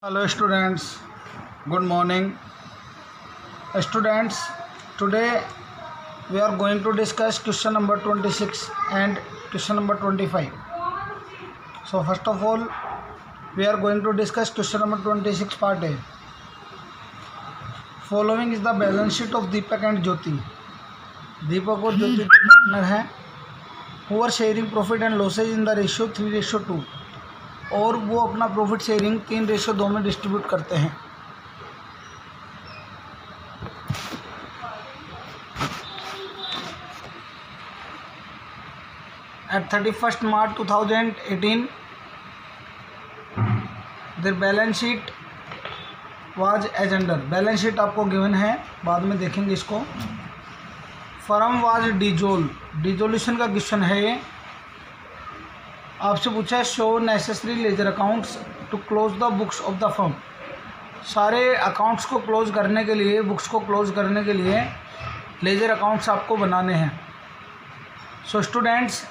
Hello students, good morning. Students, today we are going to discuss question number 26 and question number 25. So first of all, we are going to discuss question number 26 part A. Following is the balance sheet of Deepak and Jyoti. Deepak और ज्योति partner हैं, who are sharing profit and losses in the ratio 3:2. और वो अपना profit sharing 3:2 में distribute करते हैं। At 31 March 2018 their balance sheet was as under. Balance sheet आपको given है, बाद में देखेंगे इसको। फर्म वाज डिजोल्यूशन का क्वेश्चन है ये। आपसे पूछा है show necessary ledger accounts to close the books of the firm. सारे अकाउंट्स को क्लोज करने के लिए, बुक्स को क्लोज करने के लिए लेजर अकाउंट्स आपको बनाने हैं। सो स्टूडेंट्स,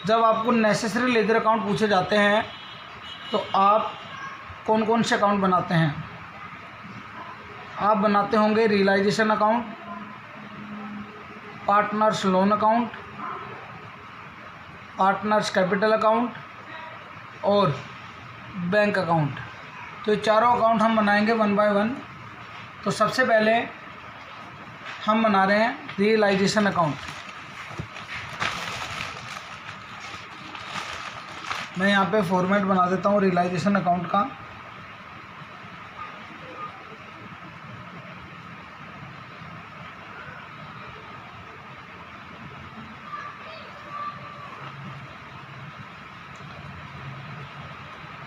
जब आपको नेसेसरी लेजर अकाउंट पूछे जाते हैं तो आप कौन कौन से अकाउंट बनाते हैं? आप बनाते होंगे realisation account, partners loan account, partners capital account और बैंक अकाउंट। तो ये चारों अकाउंट हम बनाएंगे वन बाय वन। तो सबसे पहले हम बना रहे हैं रियलाइजेशन अकाउंट। मैं यहाँ पे फॉर्मेट बना देता हूँ रियलाइजेशन अकाउंट का।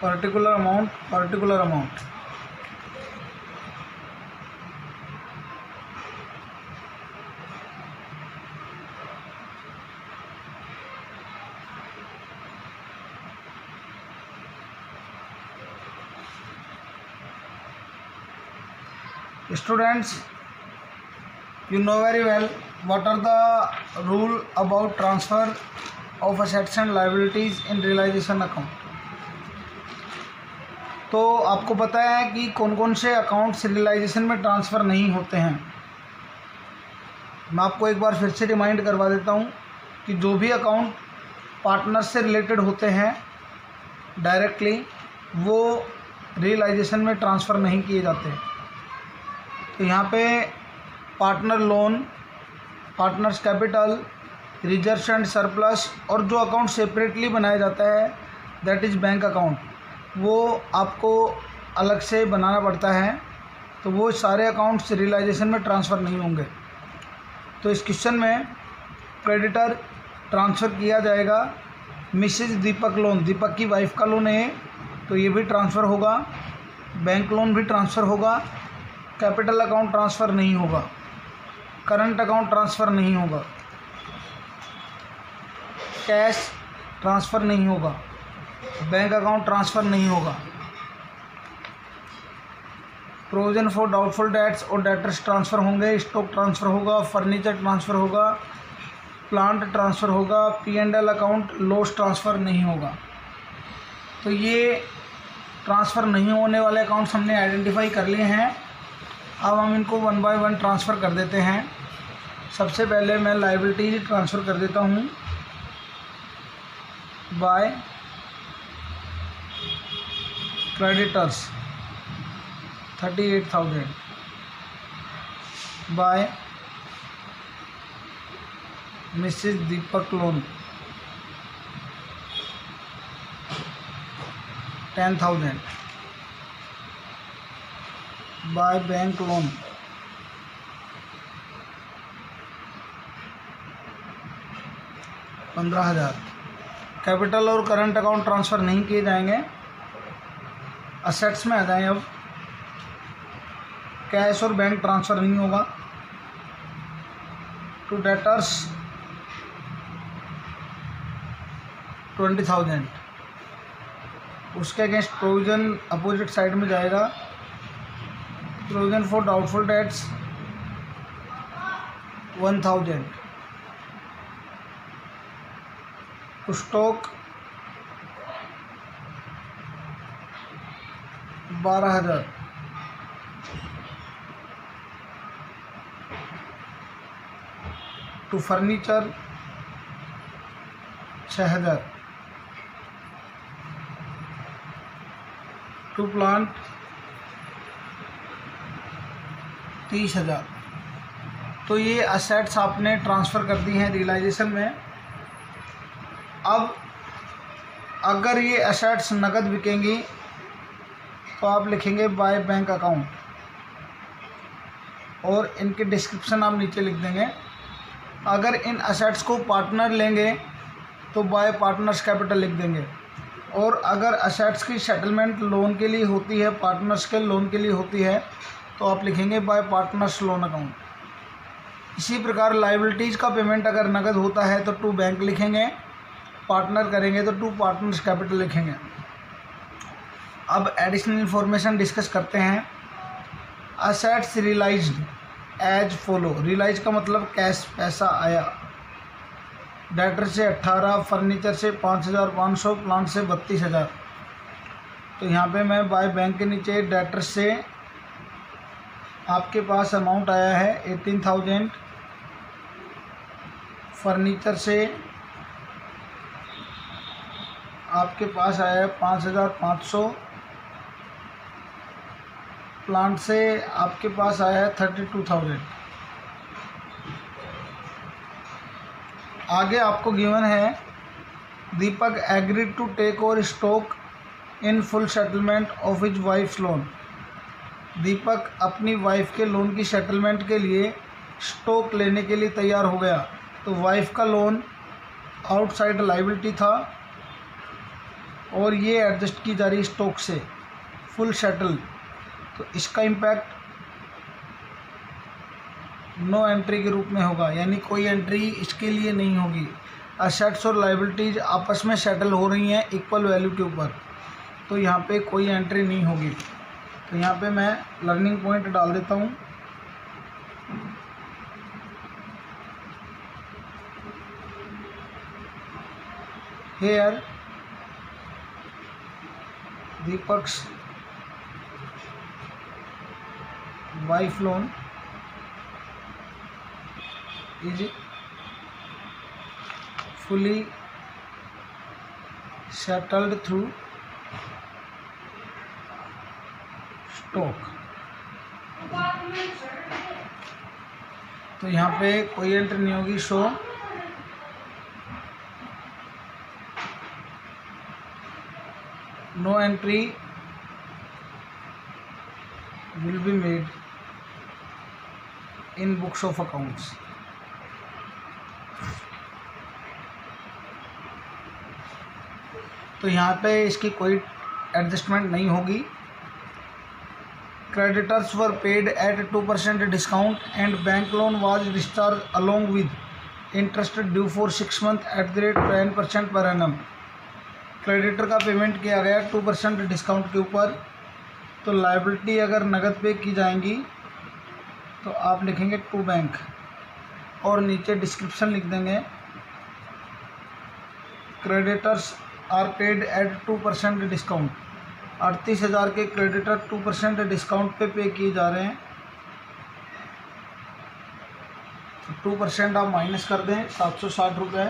Particular amount Students, you know very well what are the rule about transfer of assets and liabilities in realization account। तो आपको पता है कि कौन कौन से अकाउंट्स रियलाइजेशन में ट्रांसफ़र नहीं होते हैं। मैं आपको एक बार फिर से रिमाइंड करवा देता हूँ कि जो भी अकाउंट पार्टनर से रिलेटेड होते हैं डायरेक्टली, वो रियलाइजेशन में ट्रांसफ़र नहीं किए जाते। तो यहाँ पे partner loan, partners capital, reserves and surplus और जो अकाउंट सेपरेटली बनाया जाता है दैट इज़ बैंक अकाउंट, वो आपको अलग से बनाना पड़ता है। तो वो सारे अकाउंट्स रियलाइजेशन में ट्रांसफ़र नहीं होंगे। तो इस क्वेश्चन में क्रेडिटर ट्रांसफ़र किया जाएगा मिसेज दीपक लोन, दीपक की वाइफ का लोन है, तो ये भी ट्रांसफ़र होगा। बैंक लोन भी ट्रांसफ़र होगा। कैपिटल अकाउंट ट्रांसफ़र नहीं होगा। करंट अकाउंट ट्रांसफ़र नहीं होगा। कैश ट्रांसफ़र नहीं होगा। बैंक अकाउंट ट्रांसफ़र नहीं होगा। प्रोविजन फॉर डाउटफुल डेट्स और डेटर्स ट्रांसफ़र होंगे। स्टॉक ट्रांसफ़र होगा। फर्नीचर ट्रांसफ़र होगा। प्लांट ट्रांसफ़र होगा। P&L अकाउंट लॉस ट्रांसफ़र नहीं होगा। तो ये ट्रांसफ़र नहीं होने वाले अकाउंट्स हमने आइडेंटिफाई कर लिए हैं। अब हम इनको वन बाय वन ट्रांसफ़र कर देते हैं। सबसे पहले मैं लायबिलिटीज ट्रांसफ़र कर देता हूँ by creditors 38,000, by Mrs Deepak loan 10,000, by bank loan 15,000। Capital और करंट अकाउंट ट्रांसफ़र नहीं किए जाएंगे, असेट्स में आ जाएं। अब कैश और बैंक ट्रांसफ़र नहीं होगा। टू डेटर्स 20,000, उसके अगेंस्ट प्रोविज़न अपोजिट साइड में जाएगा। Provision for doubtful debts 1,000। To stock 12,000, to furniture 6,000, to plant 30,000। तो ये असेट्स आपने ट्रांसफ़र कर दी हैं रियलाइजेशन में। अब अगर ये असेट्स नकद बिकेंगी तो आप लिखेंगे बाय बैंक अकाउंट, और इनके डिस्क्रिप्शन आप नीचे लिख देंगे। अगर इन असेट्स को पार्टनर लेंगे तो बाय पार्टनर्स कैपिटल लिख देंगे। और अगर असेट्स की सेटलमेंट लोन के लिए होती है, पार्टनर्स के लोन के लिए होती है, तो आप लिखेंगे बाय पार्टनर्स लोन अकाउंट। इसी प्रकार लायबिलिटीज़ का पेमेंट अगर नकद होता है तो टू बैंक लिखेंगे, पार्टनर करेंगे तो टू पार्टनर्स कैपिटल लिखेंगे। अब एडिशनल इन्फॉर्मेशन डिस्कस करते हैं। Assets realised as follow. Realise का मतलब कैश, पैसा आया। डेटर से 18, फर्नीचर से 5,500, प्लांट से 32,000। तो यहाँ पे मैं बाय बैंक के नीचे डेटर से आपके पास अमाउंट आया है 18,000, फर्नीचर से आपके पास आया है 5,500, प्लांट से आपके पास आया है 32,000। आगे आपको गिवन है Deepak agreed to take over stock in full settlement of his wife's loan. Deepak अपनी वाइफ के लोन की सेटलमेंट के लिए स्टॉक लेने के लिए तैयार हो गया। तो वाइफ का लोन आउटसाइड लायबिलिटी था और ये एडजस्ट की जा रही स्टॉक से, फुल सेटल। तो इसका इम्पैक्ट नो एंट्री के रूप में होगा, यानी कोई एंट्री इसके लिए नहीं होगी। असेट्स और लायबिलिटीज़ आपस में सेटल हो रही हैं इक्वल वैल्यू के ऊपर, तो यहाँ पे कोई एंट्री नहीं होगी। तो यहाँ पे मैं लर्निंग पॉइंट डाल देता हूँ। Here Deepak's wife loan is fully settled through stock। तो यहाँ पे कोई एंट्री नहीं होगी। Show no entry will be made in books of accounts। तो यहाँ पे इसकी कोई एडजस्टमेंट नहीं होगी। Creditors were paid at 2% discount and bank loan was discharge along with interest due for 6 month at the rate 10% per annum. Creditor का payment किया गया 2% डिस्काउंट के ऊपर। तो लायबिलिटी अगर नकद पे की जाएंगी तो आप लिखेंगे टू बैंक और नीचे डिस्क्रिप्शन लिख देंगे creditors are paid at 2% discount. 38,000 के क्रेडिटर 2% डिस्काउंट पे किए जा रहे हैं। 2% आप माइनस कर दें 760 रुपये।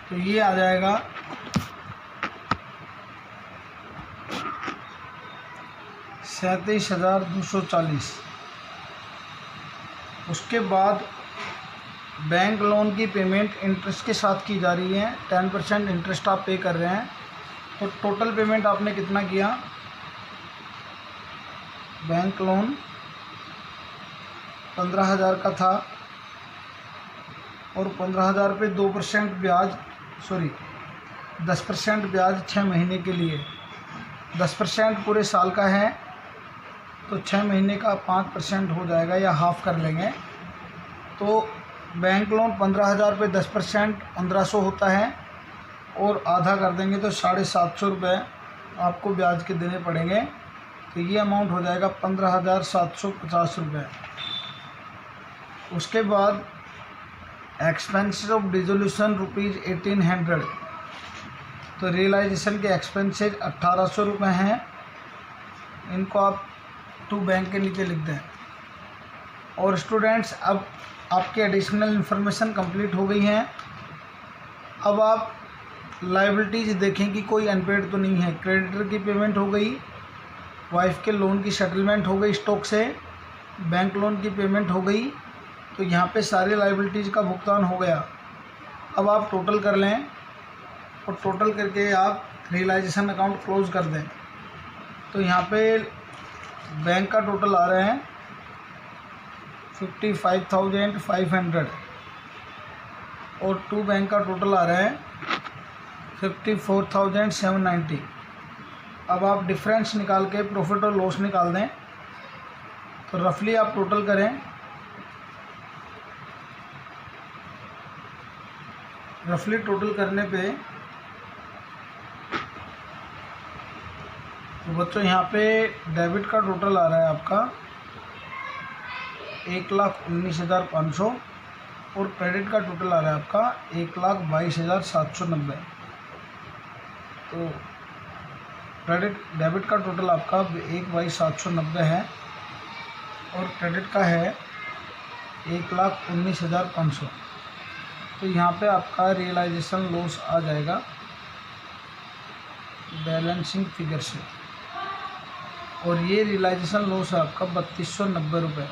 तो ये आ जाएगा 37,240। उसके बाद बैंक लोन की पेमेंट इंटरेस्ट के साथ की जा रही है। 10% इंटरेस्ट आप पे कर रहे हैं। तो टोटल पेमेंट आपने कितना किया? बैंक लोन 15,000 का था और 15,000 पे 2% ब्याज 10% ब्याज 6 महीने के लिए। 10% पूरे साल का है तो 6 महीने का 5% हो जाएगा या हाफ कर लेंगे। तो बैंक लोन 15,000 पे 10% 1,500 होता है और आधा कर देंगे तो 750 रुपये आपको ब्याज के देने पड़ेंगे। तो ये अमाउंट हो जाएगा 15,750 रुपये। उसके बाद एक्सपेंसेस ऑफ डिसोल्यूशन ₹1800। तो रियलाइजेशन के एक्सपेंसेस 1800 रुपये हैं, इनको आप टू बैंक के नीचे लिख दें। और स्टूडेंट्स, अब आपकी एडिशनल इन्फॉर्मेशन कंप्लीट हो गई हैं। अब आप लायबिलिटीज़ देखें कि कोई अनपेड तो नहीं है। क्रेडिटर की पेमेंट हो गई, वाइफ के लोन की सेटलमेंट हो गई स्टॉक से, बैंक लोन की पेमेंट हो गई, तो यहाँ पे सारी लायबिलिटीज़ का भुगतान हो गया। अब आप टोटल कर लें और टोटल करके आप रियलाइजेशन अकाउंट क्लोज़ कर दें। तो यहाँ पे बैंक का टोटल आ रहे हैं 55,500 और टू बैंक का टोटल आ रहा है 54,790। अब आप डिफरेंस निकाल के प्रॉफिट और लॉस निकाल दें। तो रफली आप टोटल करें, रफली टोटल करने पे तो बच्चों यहाँ पे डेबिट का टोटल आ रहा है आपका 1,19,500 और क्रेडिट का टोटल आ रहा है आपका 1,22,790। तो डेबिट का टोटल आपका 1,22,790 है और क्रेडिट का है 1,19,500। तो यहाँ पे आपका रियलाइजेशन लॉस आ जाएगा बैलेंसिंग फिगर से, और ये रियलाइजेशन लॉस है आपका 3,290 रुपये,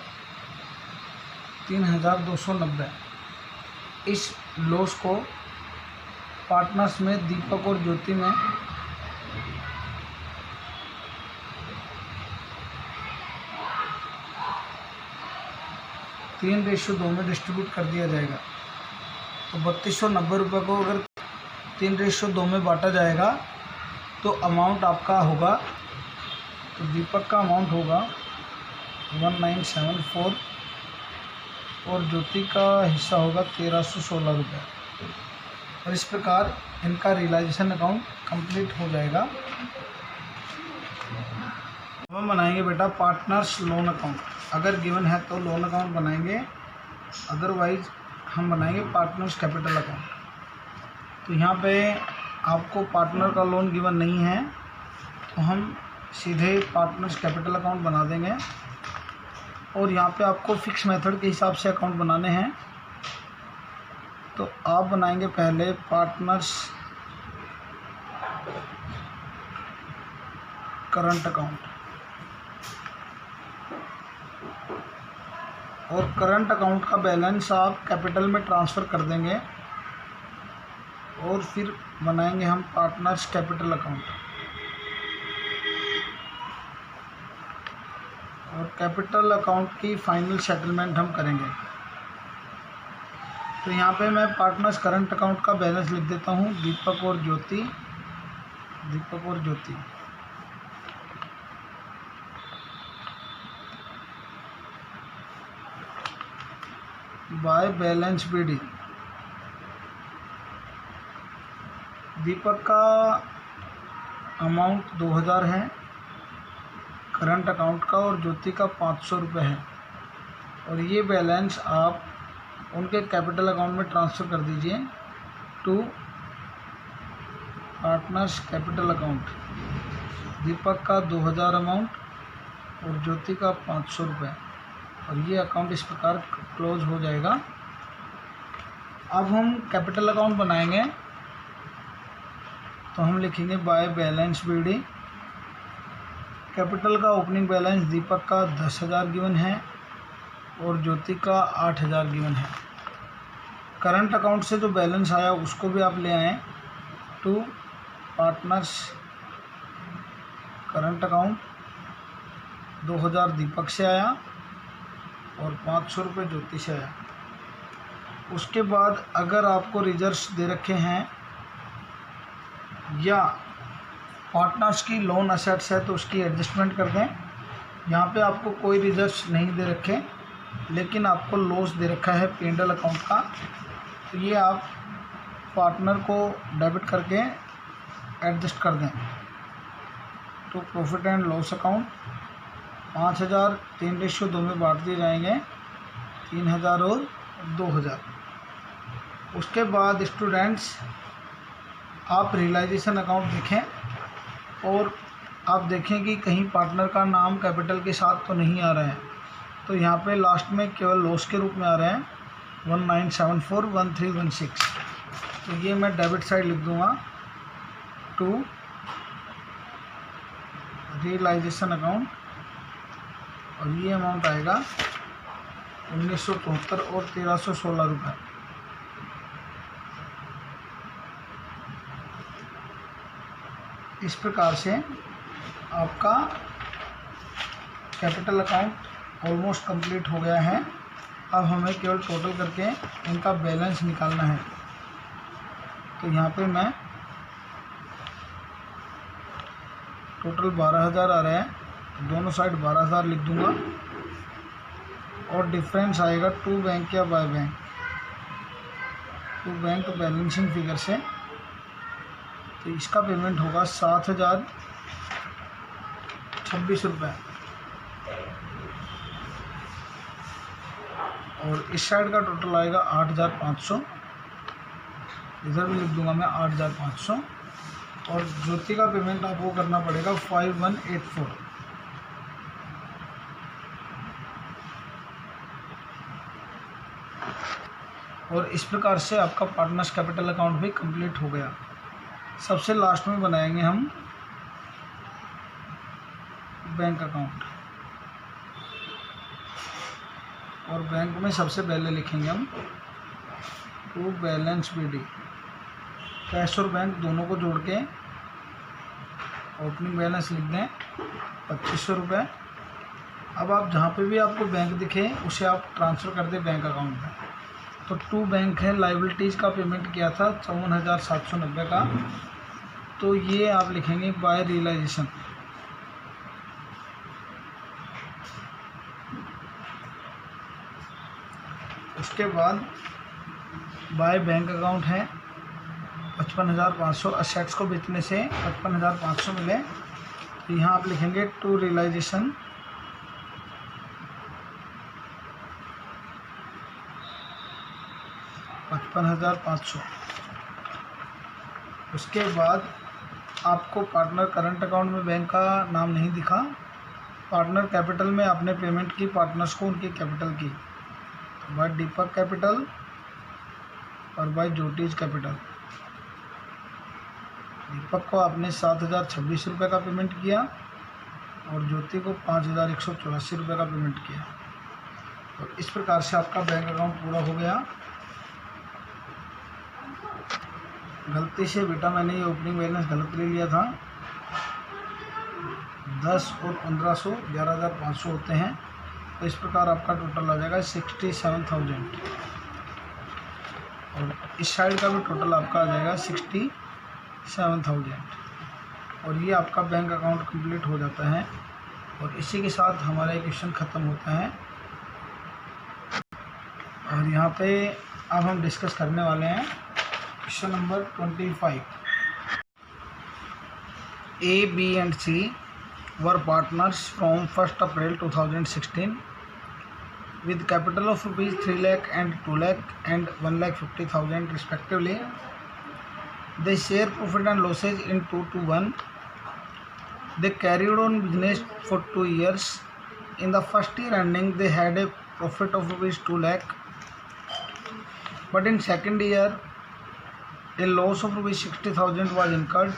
3,290। इस लॉस को पार्टनर्स में दीपक और ज्योति में 3:2 में डिस्ट्रीब्यूट कर दिया जाएगा। तो 3,290 रुपये को अगर 3:2 में बांटा जाएगा तो अमाउंट आपका होगा, तो दीपक का अमाउंट होगा 1974 और ज्योति का हिस्सा होगा 1,316 रुपये। और इस प्रकार इनका रियलाइजेशन अकाउंट कंप्लीट हो जाएगा। अब हम बनाएंगे बेटा पार्टनर्स लोन अकाउंट। अगर गिवन है तो लोन अकाउंट बनाएंगे, अदरवाइज हम बनाएंगे पार्टनर्स कैपिटल अकाउंट। तो यहाँ पे आपको पार्टनर का लोन गिवन नहीं है तो हम सीधे पार्टनर्स कैपिटल अकाउंट बना देंगे। और यहाँ पे आपको फिक्स मेथड के हिसाब से अकाउंट बनाने हैं। तो आप बनाएंगे पहले पार्टनर्स करंट अकाउंट, और करंट अकाउंट का बैलेंस आप कैपिटल में ट्रांसफ़र कर देंगे और फिर बनाएंगे हम पार्टनर्स कैपिटल अकाउंट। और कैपिटल अकाउंट की फाइनल सेटलमेंट हम करेंगे। तो यहाँ पे मैं पार्टनर्स करंट अकाउंट का बैलेंस लिख देता हूँ, दीपक और ज्योति, दीपक और Jyoti. By balance BD. Deepak का अमाउंट 2,000 है करंट अकाउंट का और ज्योति का 500 रुपये है। और ये बैलेंस आप उनके कैपिटल अकाउंट में ट्रांसफ़र कर दीजिए टू पार्टनर्स कैपिटल अकाउंट। दीपक का 2,000 अमाउंट और ज्योति का 500 रुपये, और ये अकाउंट इस प्रकार क्लोज हो जाएगा। अब हम कैपिटल अकाउंट बनाएंगे तो हम लिखेंगे बाय बैलेंस बीडी। कैपिटल का ओपनिंग बैलेंस दीपक का 10,000 गिवन है और ज्योति का 8,000 गिवन है। करंट अकाउंट से जो बैलेंस आया उसको भी आप ले आएँ टू पार्टनर्स करंट अकाउंट। 2,000 दीपक से आया और 500 रुपये ज्योति से आया। उसके बाद अगर आपको रिजर्व्स दे रखे हैं या पार्टनर्स की लोन असेट्स है तो उसकी एडजस्टमेंट कर दें। यहाँ पे आपको कोई रिजर्व्स नहीं दे रखे, लेकिन आपको लॉस दे रखा है P&L अकाउंट का, तो ये आप पार्टनर को डेबिट करके एडजस्ट कर दें। तो प्रॉफिट एंड लॉस अकाउंट 5,000 3:2 में बांट दिए जाएंगे, 3,000 और 2,000। उसके बाद स्टूडेंट्स आप रियलाइजेशन अकाउंट देखें और आप देखें कि कहीं पार्टनर का नाम कैपिटल के साथ तो नहीं आ रहा है। तो यहाँ पे लास्ट में केवल लॉस के रूप में आ रहे हैं 19741316। तो ये मैं डेबिट साइड लिख दूँगा टू रियलाइजेशन अकाउंट, और ये अमाउंट आएगा 1973 और 1316 रुपये। इस प्रकार से आपका कैपिटल अकाउंट ऑलमोस्ट कंप्लीट हो गया है। अब हमें केवल टोटल करके इनका बैलेंस निकालना है। तो यहाँ पे मैं टोटल 12,000 आ रहा है, तो दोनों साइड 12,000 लिख दूंगा, और डिफरेंस आएगा टू बैंक या by bank, to bank balancing figure से। तो इसका पेमेंट होगा 7,026 रुपये, और इस साइड का टोटल आएगा 8,500, इधर भी लिख दूंगा मैं 8,500, और ज्योति का पेमेंट आपको करना पड़ेगा 5184। और इस प्रकार से आपका पार्टनर्स कैपिटल अकाउंट भी कंप्लीट हो गया। सबसे लास्ट में बनाएंगे हम बैंक अकाउंट, और बैंक में सबसे पहले लिखेंगे हम टू बैलेंस BD, कैश और बैंक दोनों को जोड़ के ओपनिंग बैलेंस लिख दें 2500 रुपये। अब आप जहाँ पे भी आपको बैंक दिखे उसे आप ट्रांसफ़र कर दें बैंक अकाउंट में। तो टू बैंक है, लाइबिलिटीज़ का पेमेंट किया था 54,790 का, तो ये आप लिखेंगे बाय रियलाइजेशन। उसके बाद बाय बैंक अकाउंट है 55,500, असेट्स को बेचने से 55,500 मिले, तो यहाँ आप लिखेंगे टू रियलाइजेशन 55,500। उसके बाद आपको पार्टनर करंट अकाउंट में बैंक का नाम नहीं दिखा, पार्टनर कैपिटल में आपने पेमेंट की पार्टनर्स को उनकी कैपिटल की, बाय दीपक कैपिटल और बाय ज्योतिज कैपिटल। दीपक को आपने 7,026 रुपये का पेमेंट किया और ज्योति को 5,184 रुपये का पेमेंट किया। और इस प्रकार से आपका बैंक अकाउंट पूरा हो गया। गलती से बेटा मैंने ये ओपनिंग बैलेंस गलत ले लिया था, 10 और 1500 11,500 होते हैं। तो इस प्रकार आपका टोटल आ जाएगा 67,000, और इस साइड का भी टोटल आपका आ जाएगा 67,000, और ये आपका बैंक अकाउंट कंप्लीट हो जाता है। और इसी के साथ हमारा ये क्वेश्चन ख़त्म होता है। और यहाँ पे अब हम डिस्कस करने वाले हैं question number 25। A, B and C were partners from 1st April 2016 with capital of rupees 3 lakh and 2 lakh and 1,50,000 respectively. They share profit and losses in 2-1. They carried on business for 2 years. In the first year ending, they had a profit of rupees 2 lakh, but in second year, a loss of rupees 60,000 was incurred.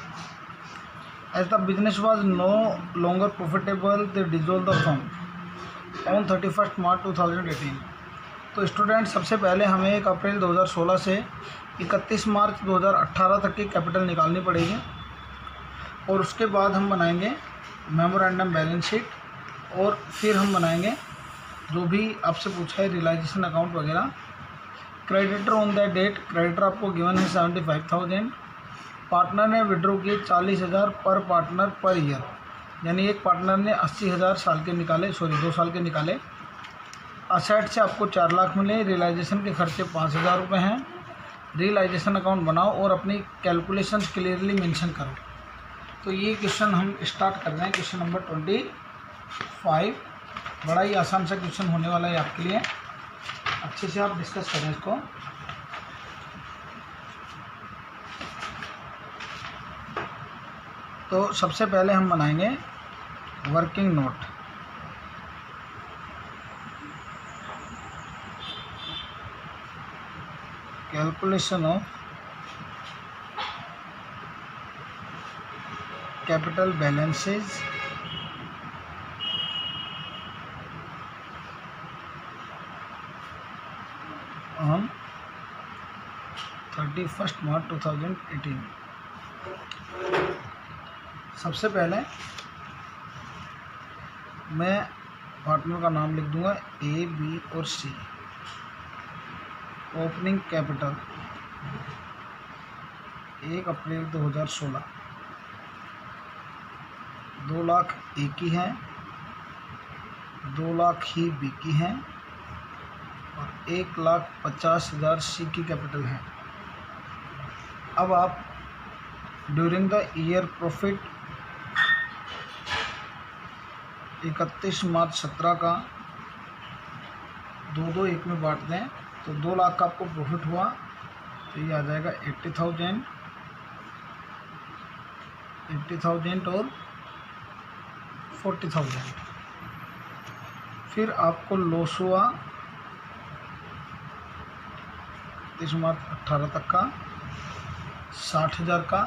As the business was no longer profitable, they dissolved the firm on 31st March 2018. तो student सबसे पहले हमें 1 अप्रैल 2016 से 31 March 2018 तक की capital निकालनी पड़ेगी, और उसके बाद हम बनाएंगे मेमोरेंडम बैलेंस शीट, और फिर हम बनाएंगे जो भी आपसे पूछा है रियलाइजेशन अकाउंट वगैरह। Creditor on the date, creditor आपको गिवन है 75,000, पार्टनर ने विड्रॉ किए 40,000 पर पार्टनर पर ईयर, यानी एक पार्टनर ने 80,000 साल के निकाले, 2 साल के निकाले। असेट से आपको 4 लाख मिले, रियलाइजेशन के खर्चे 5,000 रुपये हैं। रियलाइजेशन अकाउंट बनाओ और अपनी कैलकुलेशंस क्लियरली मेंशन करो। तो ये क्वेश्चन हम स्टार्ट कर रहे हैं, क्वेश्चन नंबर 25। बड़ा ही आसान सा क्वेश्चन होने वाला है आपके लिए, अच्छे से आप डिस्कस करें इसको। तो सबसे पहले हम बनाएंगे working note. Calculation of capital balances on 31 March 2018। सबसे पहले मैं पार्टनर का नाम लिख दूंगा ए, बी और सी। ओपनिंग कैपिटल 1 अप्रैल 2016 2 लाख ए की है, 2 लाख ही बी की है और 1,50,000 सी की कैपिटल है। अब आप ड्यूरिंग द ईयर प्रॉफिट 31 मार्च 17 का 2-2 एक में बांट दें तो 2 लाख का आपको प्रॉफिट हुआ तो ये आ जाएगा 80,000 और 40,000। फिर आपको लॉस हुआ 31 मार्च 18 तक का 60,000 का।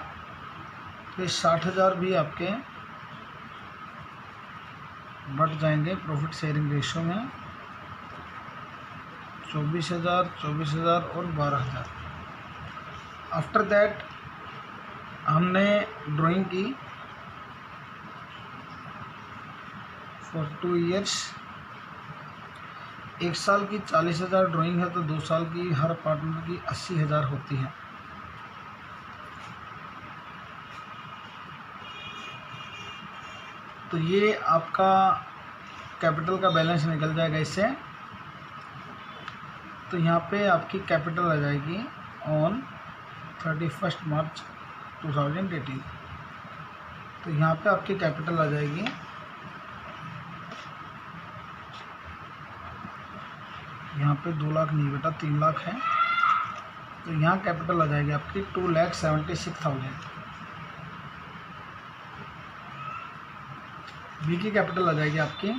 तो 60,000 भी आपके बढ़ जाएंगे प्रॉफिट शेयरिंग रेशियो में 24,000 और 12,000। आफ्टर दैट हमने ड्राइंग की फॉर 2 ईयर्स। 1 साल की 40,000 ड्राइंग है तो 2 साल की हर पार्टनर की 80,000 होती है। तो ये आपका कैपिटल का बैलेंस निकल जाएगा इससे। तो यहाँ पे आपकी कैपिटल आ जाएगी ऑन 31 मार्च 2018। तो यहाँ पे आपकी कैपिटल आ जाएगी यहाँ पे 2 लाख नहीं बेटा 3 लाख है। तो यहाँ कैपिटल आ जाएगी आपकी 2,76,000। बी की कैपिटल आ जाएगी आपकी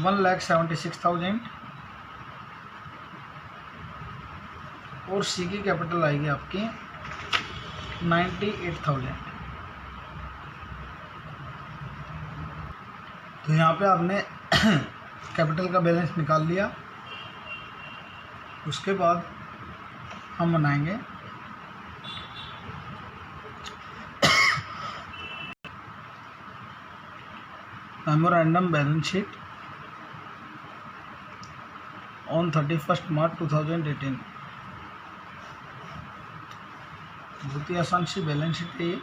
1,76,000 और सी की कैपिटल आएगी आपकी 98,000। तो यहाँ पे आपने कैपिटल का बैलेंस निकाल लिया। उसके बाद हम बनाएंगे memorandum balance sheet on 31 March 2018। बहुत ही आसान सी बैलेंस शीट है ये।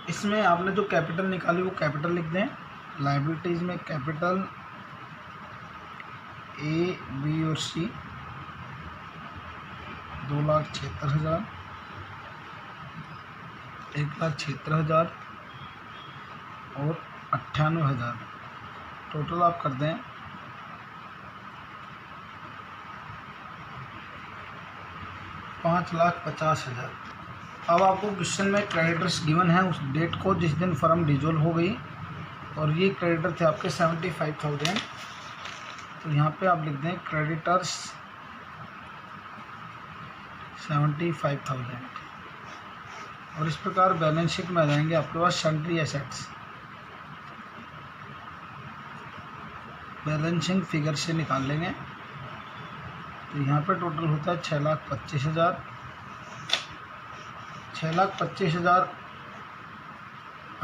इसमें आपने जो कैपिटल निकाली वो कैपिटल लिख दें। लायबिलिटीज़ में कैपिटल ए, बी और सी 2,76,000, 1,76,000 और 98,000 टोटल आप कर दें 5,50,000। अब आपको क्वेश्चन में क्रेडिटर्स गिवन है उस डेट को जिस दिन फर्म डिजोल्व हो गई और ये क्रेडिटर थे आपके 75,000। तो यहाँ पे आप लिख दें क्रेडिटर्स 75,000 और इस प्रकार बैलेंस शीट में आ जाएंगे आपके पास सन्ड्री एसेट्स। बैलेंसिंग फिगर से निकाल लेंगे तो यहाँ पे टोटल होता है 6,25,000। 6,25,000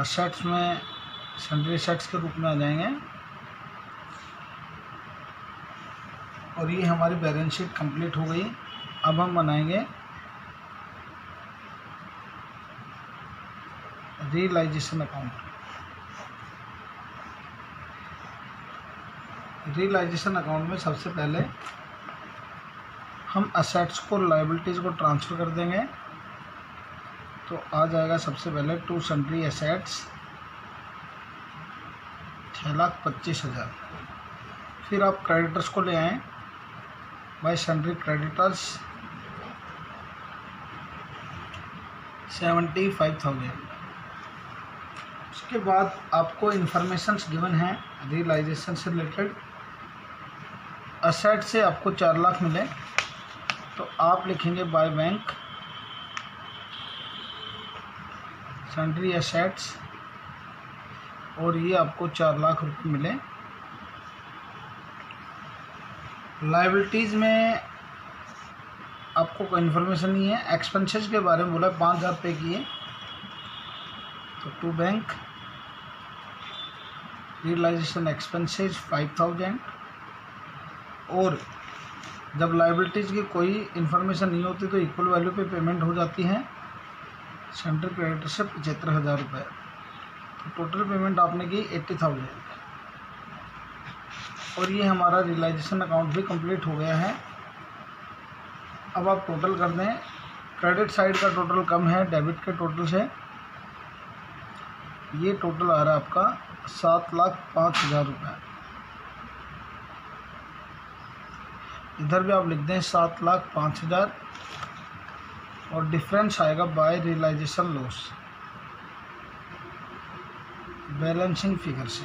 असेट्स में सन्ड्री एसेट्स के रूप में आ जाएंगे और ये हमारी बैलेंस शीट कंप्लीट हो गई। अब हम बनाएंगे रियलाइजेशन अकाउंट। रियलाइजेशन अकाउंट में सबसे पहले हम असेट्स को लायबिलिटीज़ को ट्रांसफ़र कर देंगे। तो आ जाएगा सबसे पहले टू सन्ड्री एसेट्स 6,25,000। फिर आप क्रेडिटर्स को ले आएँ बाय सन्ड्री क्रेडिटर्स 75,000। उसके बाद आपको इन्फॉर्मेशंस गिवन है रियलाइजेशन से रिलेटेड। असेट से आपको 4 लाख मिले तो आप लिखेंगे बाय बैंक सन्ड्री एसेट्स, और ये आपको 4 लाख रुपए मिले। लायबिलिटीज़ में आपको कोई इन्फॉर्मेशन नहीं है। एक्सपेंसेस के बारे में बोला 5,000 पे किए तो टू बैंक रियलाइजेशन एक्सपेंसेस 5,000। और जब लायबिलिटीज़ की कोई इन्फॉर्मेशन नहीं होती तो इक्वल वैल्यू पे पेमेंट हो जाती है। सेंट्रल क्रेडिटर से 75,000 रुपये, तो टोटल पेमेंट आपने की 80,000। और ये हमारा रियलाइजेशन अकाउंट भी कंप्लीट हो गया है। अब आप टोटल कर दें। क्रेडिट साइड का टोटल कम है डेबिट के टोटल से। ये टोटल आ रहा है आपका 7,05,000 रुपये। इधर भी आप लिख दें 7,05,000 और डिफरेंस आएगा by realisation loss balancing figure से।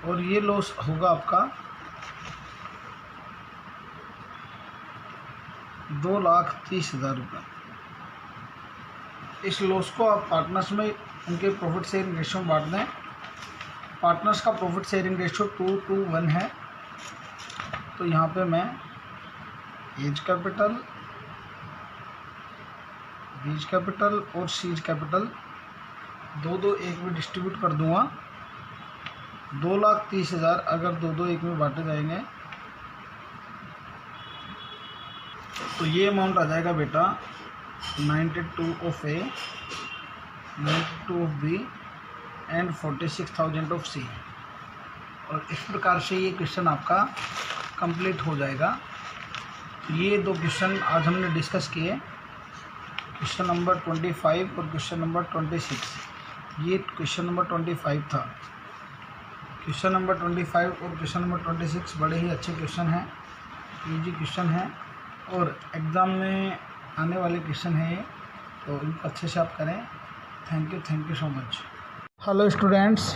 और ये लॉस होगा आपका 2,30,000 रुपये। इस लॉस को आप पार्टनर्स में उनके प्रॉफिट शेयरिंग रेशियो में बांट दें। पार्टनर्स का प्रॉफिट शेयरिंग रेशियो 2:1 है। तो यहाँ पे मैं एज कैपिटल, बीज कैपिटल और सीज कैपिटल 2-2 एक में डिस्ट्रीब्यूट कर दूंगा। 2,30,000 अगर 2-2 एक में बांटे जाएंगे तो ये अमाउंट आ जाएगा बेटा 92 of A, 92 of B and 46,000 of C. और इस प्रकार से ये क्वेश्चन आपका कंप्लीट हो जाएगा। ये 2 क्वेश्चन आज हमने डिस्कस किए, क्वेश्चन नंबर 25 और क्वेश्चन नंबर 26। ये क्वेश्चन नंबर 25 था। क्वेश्चन नंबर 25 और क्वेश्चन नंबर 26 बड़े ही अच्छे क्वेश्चन हैं, इजी क्वेश्चन हैं और एग्ज़ाम में आने वाले क्वेश्चन हैं ये, तो इनको अच्छे से आप करें। Thank you so much. Hello students,